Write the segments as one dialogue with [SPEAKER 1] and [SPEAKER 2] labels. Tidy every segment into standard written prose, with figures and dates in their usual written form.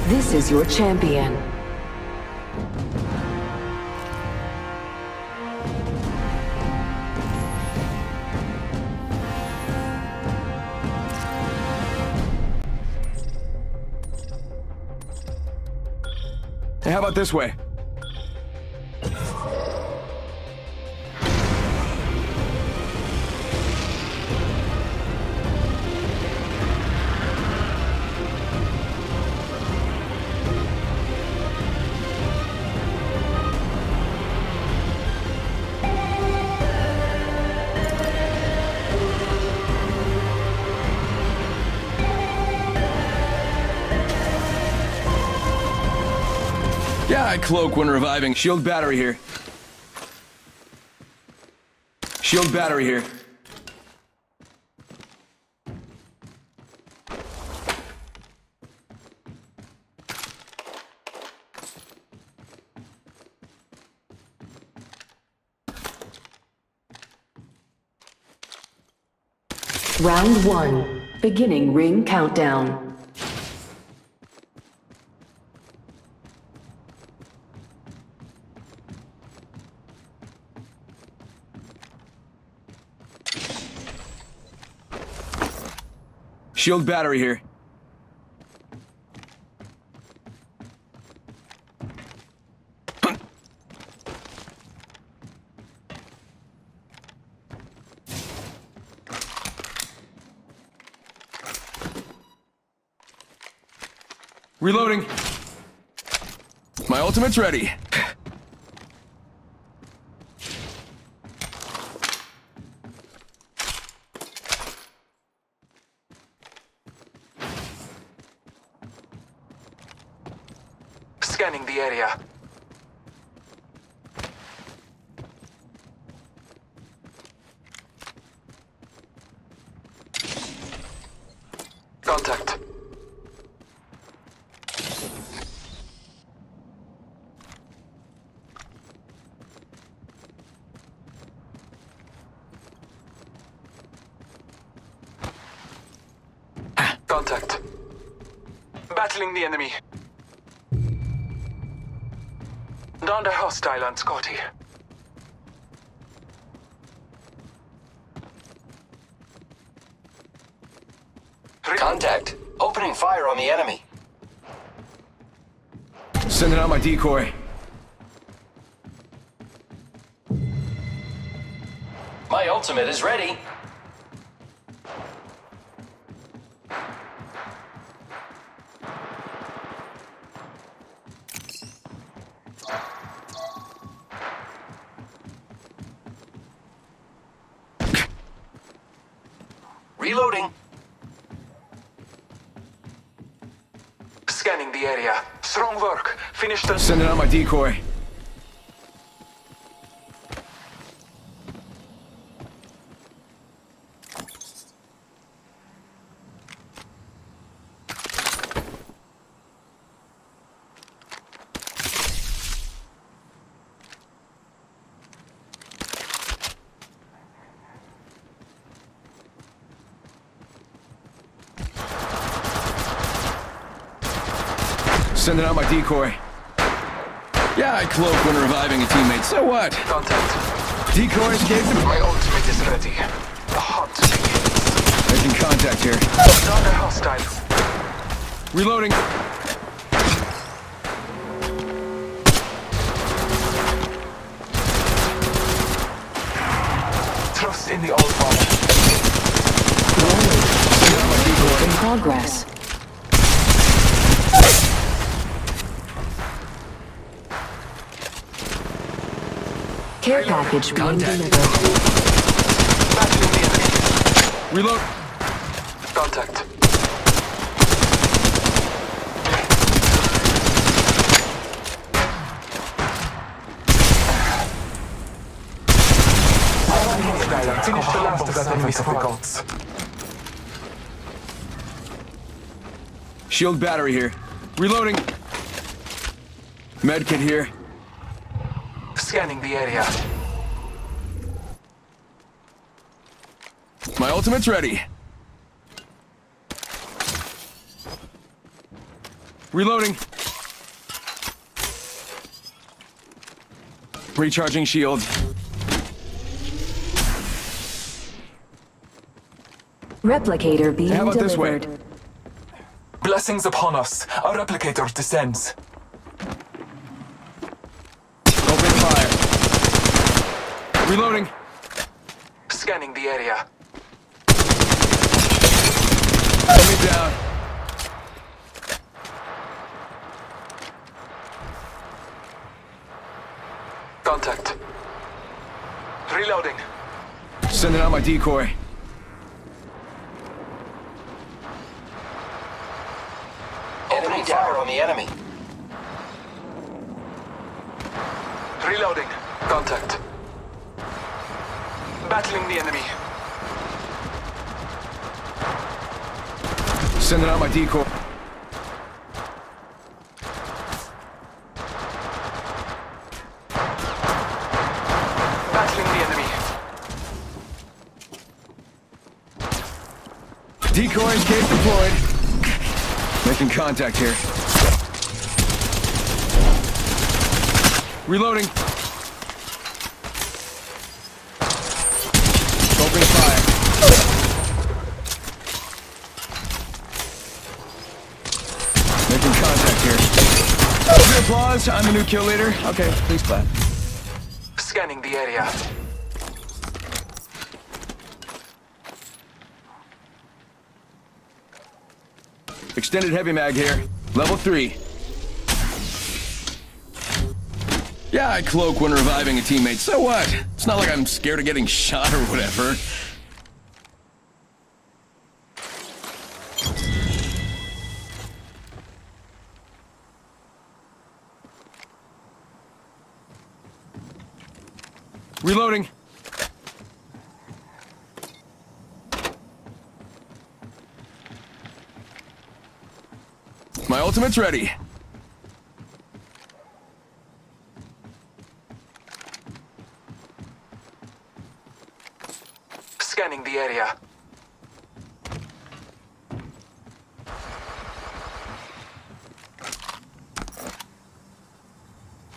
[SPEAKER 1] This is your champion.
[SPEAKER 2] Hey, how about this way? Yeah, I cloak when reviving. Shield battery here. Shield battery here.
[SPEAKER 1] Round 1. Beginning ring countdown.
[SPEAKER 2] Shield battery here. Reloading. My ultimate's ready.
[SPEAKER 3] Scanning the area. Contact. Contact. Battling the enemy. Under hostile on Scotty.
[SPEAKER 4] Contact. Opening fire on the enemy.
[SPEAKER 2] Sending out my decoy.
[SPEAKER 4] My ultimate is ready. Reloading.
[SPEAKER 3] Scanning the area. Strong work. Finish the...
[SPEAKER 2] Sending out my decoy. Sending out my decoy. Yeah, I cloak when reviving a teammate. So what?
[SPEAKER 3] Contact.
[SPEAKER 2] Decoy escaped him.
[SPEAKER 3] My ultimate is ready. The hunt begins.
[SPEAKER 2] Making contact here.
[SPEAKER 3] Under hostile.
[SPEAKER 2] Reloading.
[SPEAKER 3] Trust in the old father.
[SPEAKER 2] Sending out my decoy.
[SPEAKER 1] In progress. Care package being delivered.
[SPEAKER 3] Battling the enemy.
[SPEAKER 2] Reload.
[SPEAKER 3] Contact. Finish the last of that enemy squad.
[SPEAKER 2] Shield battery here. Reloading. Medkit here.
[SPEAKER 3] Scanning the area.
[SPEAKER 2] My ultimate's ready. Reloading. Recharging shield.
[SPEAKER 1] Replicator being
[SPEAKER 2] How about this way?
[SPEAKER 1] delivered.
[SPEAKER 3] Blessings upon us. Our replicator descends.
[SPEAKER 2] Open fire. Reloading.
[SPEAKER 3] Scanning the area.
[SPEAKER 2] Enemy down.
[SPEAKER 3] Contact. Reloading.
[SPEAKER 2] Sending out my decoy.
[SPEAKER 4] Opening fire on the enemy.
[SPEAKER 3] Reloading. Contact. Battling the enemy.
[SPEAKER 2] Sending out my decoy.
[SPEAKER 3] Battling the enemy.
[SPEAKER 2] Decoy escape deployed. Making contact here. Reloading. Opening fire. Making contact here. Good applause. I'm the new kill leader. Okay, please clap.
[SPEAKER 3] Scanning the area.
[SPEAKER 2] Extended heavy mag here. Level 3. Yeah, I cloak when reviving a teammate. So what? It's not like I'm scared of getting shot or whatever. Reloading. My ultimate's ready.
[SPEAKER 3] Scanning the area.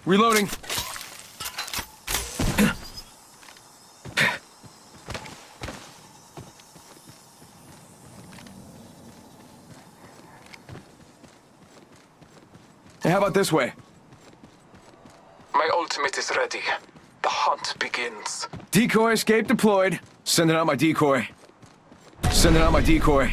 [SPEAKER 2] Reloading. Hey, how about this way?
[SPEAKER 3] My ultimate is ready. The hunt begins.
[SPEAKER 2] Decoy escape deployed. Sending out my decoy. Sending out my decoy.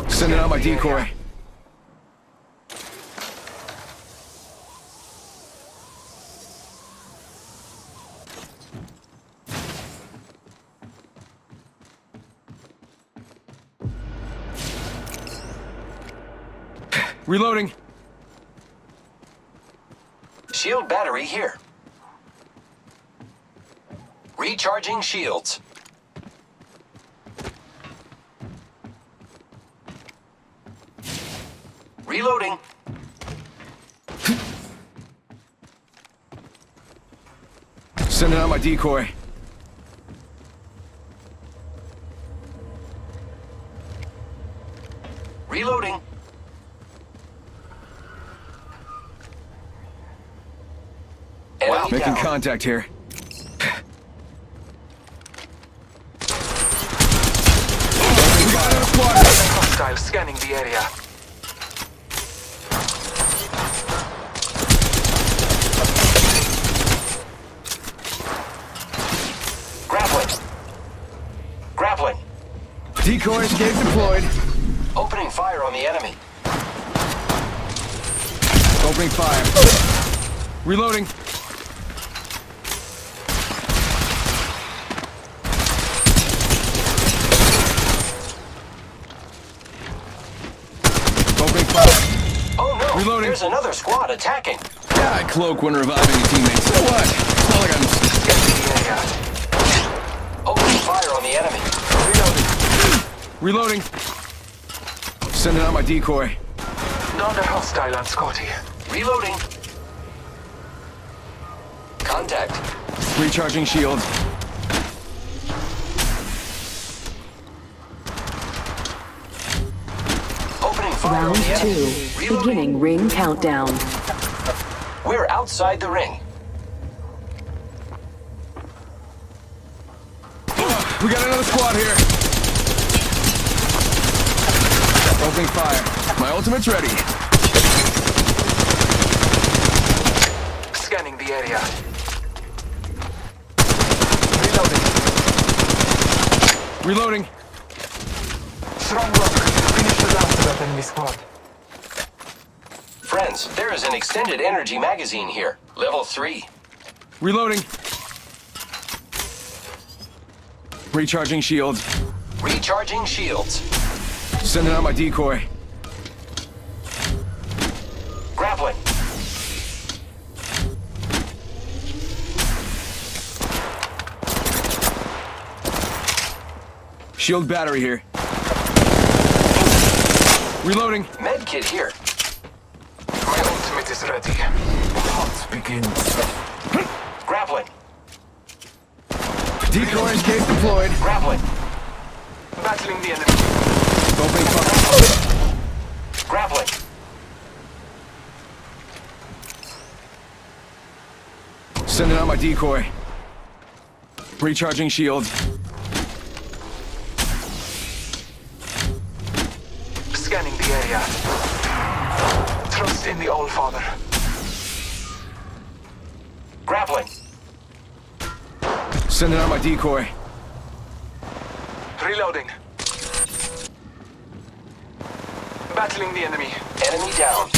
[SPEAKER 2] Sending out my decoy. Reloading.
[SPEAKER 4] Shield battery here. Recharging shields. Reloading.
[SPEAKER 2] Sending out my decoy.
[SPEAKER 4] Reloading. Enemy
[SPEAKER 2] Making
[SPEAKER 4] down.
[SPEAKER 2] contact here.
[SPEAKER 3] Hostile scanning the area.
[SPEAKER 4] Grappling. Grappling.
[SPEAKER 2] Decoy escape deployed.
[SPEAKER 4] Opening fire on the enemy.
[SPEAKER 2] Opening fire. Reloading. Opening fire.
[SPEAKER 4] Oh no!
[SPEAKER 2] Reloading.
[SPEAKER 4] There's another squad attacking.
[SPEAKER 2] Yeah, I cloak when reviving a teammate. So what? It's not like I'm...
[SPEAKER 3] Scanning the area.
[SPEAKER 4] Opening fire on the enemy.
[SPEAKER 2] Reloading. Sending out my decoy.
[SPEAKER 3] Not a hostile on Scotty.
[SPEAKER 4] Reloading. Contact.
[SPEAKER 2] Recharging shield.
[SPEAKER 4] Opening fire
[SPEAKER 1] Round
[SPEAKER 4] on the enemy.
[SPEAKER 1] 2.
[SPEAKER 4] Reloading.
[SPEAKER 1] Beginning ring countdown.
[SPEAKER 4] We're outside the ring.
[SPEAKER 2] We got another squad here. Opening fire. My ultimate's ready.
[SPEAKER 3] Scanning the area.
[SPEAKER 2] Reloading.
[SPEAKER 3] Strong rock. Finish the last of that enemy squad.
[SPEAKER 4] Friends, there is an extended energy magazine here. Level 3.
[SPEAKER 2] Reloading. Recharging shield.
[SPEAKER 4] Recharging shields.
[SPEAKER 2] Sending out my decoy.
[SPEAKER 4] Grappling.
[SPEAKER 2] Shield battery here. Reloading.
[SPEAKER 4] Medkit here.
[SPEAKER 3] My ultimate is ready. The hunt begins.
[SPEAKER 4] Grappling.
[SPEAKER 2] Decoy escape deployed.
[SPEAKER 4] Grappling.
[SPEAKER 3] Battling the enemy.
[SPEAKER 2] Opening fire.
[SPEAKER 4] Grappling.
[SPEAKER 2] Sending out my decoy. Recharging shield.
[SPEAKER 3] Scanning the area. Trust in the All-Father.
[SPEAKER 4] Grappling.
[SPEAKER 2] Sending out my decoy.
[SPEAKER 3] Reloading. Battling the enemy.
[SPEAKER 4] Enemy down.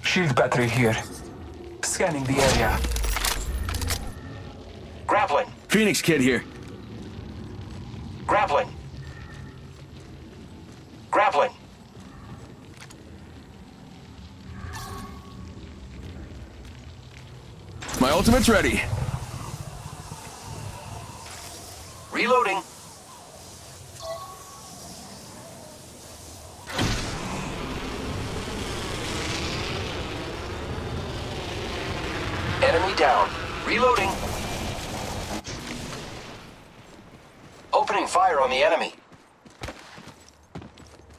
[SPEAKER 3] Shield battery here. Scanning the area.
[SPEAKER 4] Grappling.
[SPEAKER 2] Phoenix kid here.
[SPEAKER 4] Grappling. Grappling.
[SPEAKER 2] My ultimate's ready.
[SPEAKER 4] Reloading. Enemy down. Reloading. Opening fire on the enemy.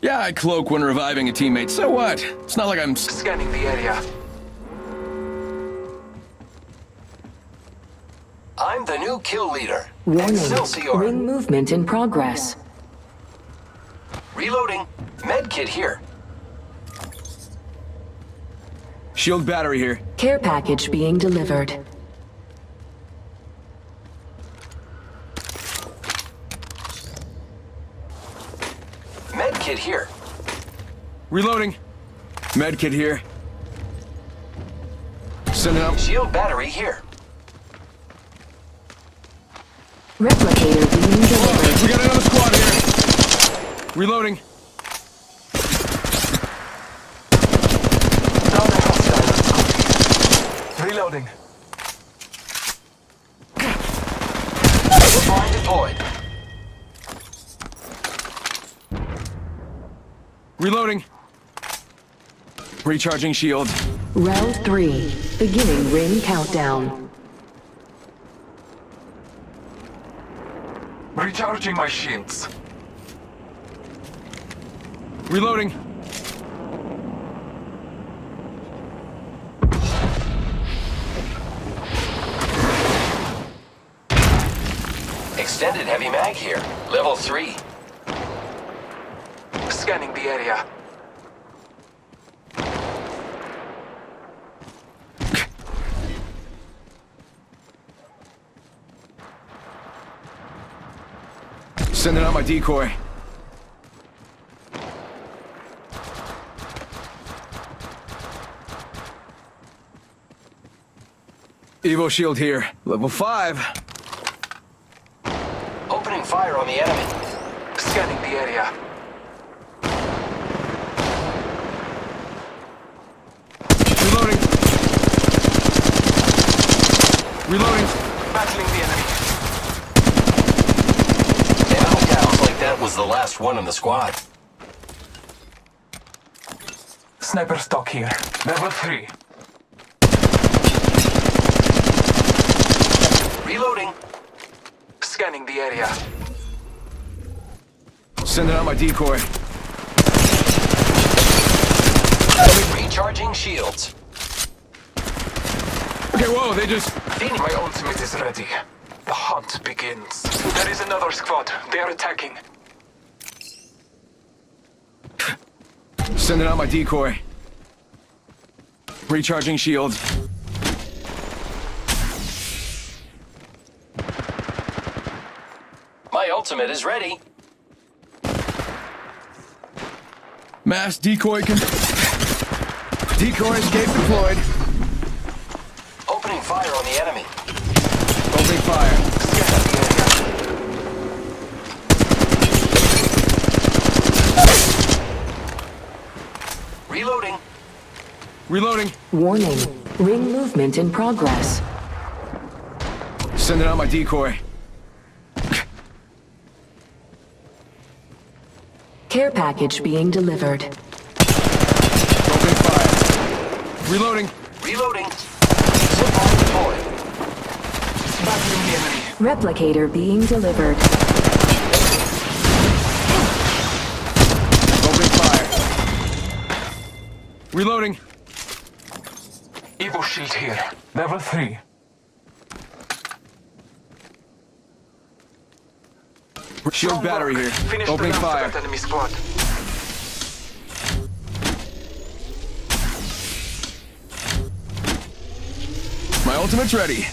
[SPEAKER 2] Yeah, I cloak when reviving a teammate. So what? It's not like I'm...
[SPEAKER 3] Scanning the area.
[SPEAKER 4] I'm the new kill leader.
[SPEAKER 1] Warning.
[SPEAKER 4] Excelsior.
[SPEAKER 1] Ring movement in progress.
[SPEAKER 4] Reloading. Medkit here.
[SPEAKER 2] Shield battery here.
[SPEAKER 1] Care package being delivered.
[SPEAKER 4] Medkit here.
[SPEAKER 2] Reloading. Medkit here. Sending out...
[SPEAKER 4] Shield battery here.
[SPEAKER 1] Replicator being delivered.
[SPEAKER 2] We got another squad here. Reloading.
[SPEAKER 3] Down the hostile. Reloading.
[SPEAKER 4] Mine deployed.
[SPEAKER 2] Reloading. Recharging shield.
[SPEAKER 1] Round 3. Beginning ring countdown.
[SPEAKER 3] Recharging my shields.
[SPEAKER 2] Reloading.
[SPEAKER 4] Extended heavy mag here. Level 3.
[SPEAKER 3] Scanning the area.
[SPEAKER 2] Sending out my decoy. Evo shield here. Level 5.
[SPEAKER 4] Opening fire on the enemy.
[SPEAKER 3] Scanning the area.
[SPEAKER 2] Reloading.
[SPEAKER 3] Battling the enemy.
[SPEAKER 4] Ammo downs like that was the last one in the squad.
[SPEAKER 3] Sniper stock here. Level 3.
[SPEAKER 4] Reloading.
[SPEAKER 3] Scanning the area.
[SPEAKER 2] Sending out my decoy.
[SPEAKER 4] Recharging shields.
[SPEAKER 2] Okay, whoa, they just...
[SPEAKER 3] My ultimate is ready. The hunt begins. There is another squad. They are attacking.
[SPEAKER 2] Sending out my decoy. Recharging shields.
[SPEAKER 4] My ultimate is ready.
[SPEAKER 2] Mass decoy Decoy escape deployed.
[SPEAKER 4] Opening fire on the enemy.
[SPEAKER 2] Opening fire.
[SPEAKER 3] Scan the area.
[SPEAKER 4] Reloading.
[SPEAKER 2] Reloading.
[SPEAKER 1] Warning. Ring movement in progress.
[SPEAKER 2] Sending out my decoy.
[SPEAKER 1] Care package being delivered.
[SPEAKER 2] Opening fire. Reloading.
[SPEAKER 4] Reloading. Zipline deployed.
[SPEAKER 3] Battling the enemy.
[SPEAKER 1] Replicator being delivered.
[SPEAKER 2] Opening fire. Reloading.
[SPEAKER 3] Evo shield here. Level 3.
[SPEAKER 2] Shield battery here.
[SPEAKER 3] Finish
[SPEAKER 2] Opening
[SPEAKER 3] the
[SPEAKER 2] fire.
[SPEAKER 3] that enemy squad.
[SPEAKER 2] My ultimate's ready.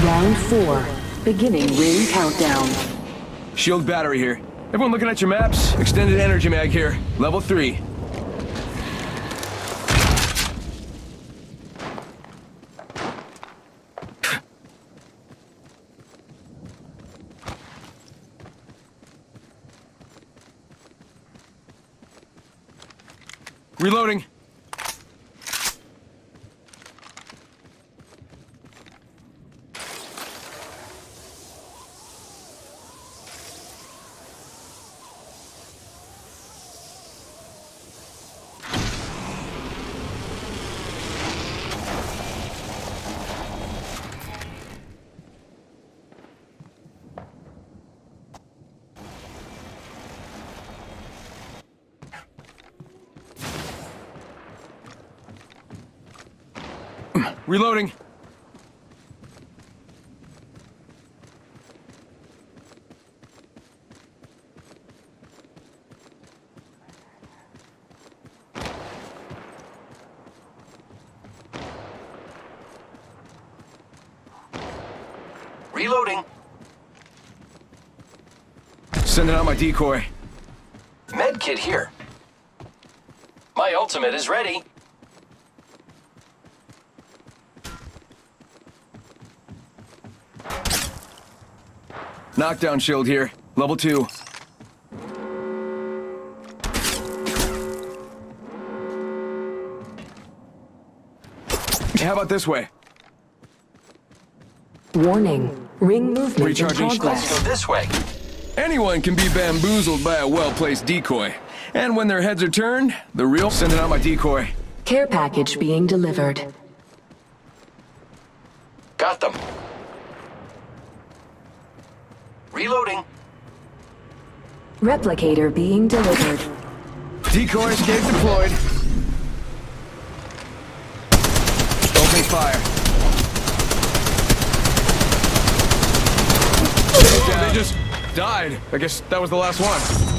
[SPEAKER 1] Round 4. Beginning ring countdown.
[SPEAKER 2] Shield battery here. Everyone looking at your maps? Extended energy mag here. Level 3. Reloading. Reloading.
[SPEAKER 4] Reloading.
[SPEAKER 2] Sending out my decoy.
[SPEAKER 4] Med kit here. My ultimate is ready.
[SPEAKER 2] Knockdown shield here. Level 2. How about this way?
[SPEAKER 1] Warning. Ring movement
[SPEAKER 2] Recharging
[SPEAKER 1] in
[SPEAKER 4] Let's go
[SPEAKER 1] progress.
[SPEAKER 4] this way.
[SPEAKER 2] Anyone can be bamboozled by a well-placed decoy. And when their heads are turned, the real... Sending out my decoy.
[SPEAKER 1] Care package being delivered.
[SPEAKER 4] Got them. Reloading.
[SPEAKER 1] Replicator being delivered.
[SPEAKER 2] Decoy escape deployed. Opening fire. They just died. I guess that was the last one.